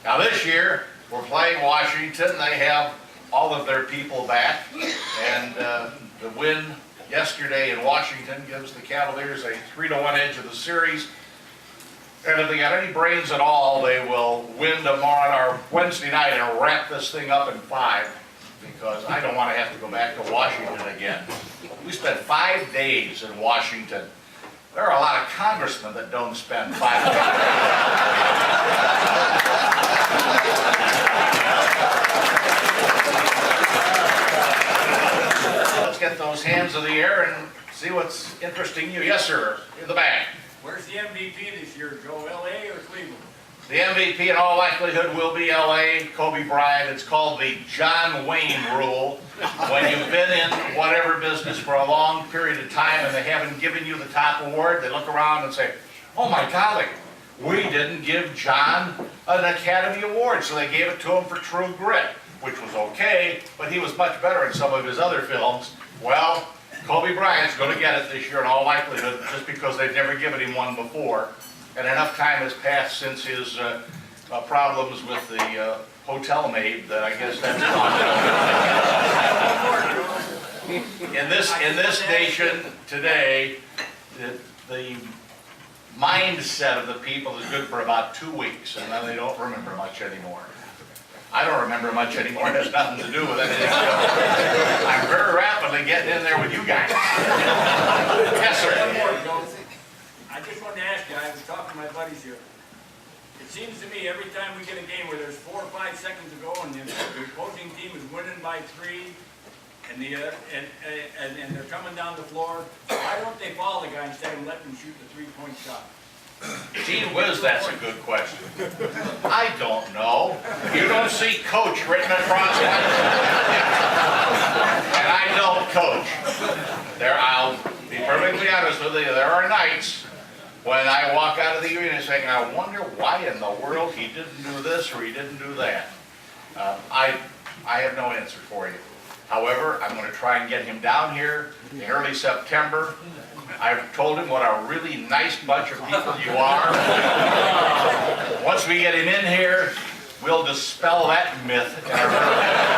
Now this year, we're playing Washington. They have all of their people back, and the win yesterday in Washington gives the Cavaliers a 3-1 edge of the series. And if they got any brains at all, they will win tomorrow or Wednesday night and wrap this thing up in 5, because I don't want to have to go back to Washington again. We spent 5 days in Washington. There are a lot of congressmen that don't spend 5 days. Let's get those hands in the air and see what's interesting you. Yes, sir, in the back. Where's the MVP this year, Joe? LA or Cleveland? The MVP in all likelihood will be LA, Kobe Bryant. It's called the John Wayne rule. When you've been in whatever business for a long period of time and they haven't given you the top award, they look around and say, oh my golly, we didn't give John an Academy Award, so they gave it to him for True Grit, which was okay, but he was much better in some of his other films. Well, Kobe Bryant's going to get it this year in all likelihood, just because they've never given him one before. And enough time has passed since his problems with the hotel maid that I guess that's gone. In this nation today, the mindset of the people is good for about 2 weeks, and then they don't remember much anymore. I don't remember much anymore. It has nothing to do with anything else. I'm very rapidly getting in there with you guys. Yes, sir. One more, Joe. I just wanted to ask you, I was talking to my buddies here. It seems to me every time we get a game where there's 4 or 5 seconds to go and the opposing team is winning by 3 and they're coming down the floor, why don't they foul the guy instead of letting him shoot the 3-point shot? Gee whiz, that's a good question. I don't know. You don't see coach written across it. And I don't coach. I'll be perfectly honest with you, there are nights when I walk out of the arena saying, I wonder why in the world he didn't do this or he didn't do that. I have no answer for you. However, I'm going to try and get him down here in early September. I've told him what a really nice bunch of people you are. Once we get him in here, we'll dispel that myth in a hurry.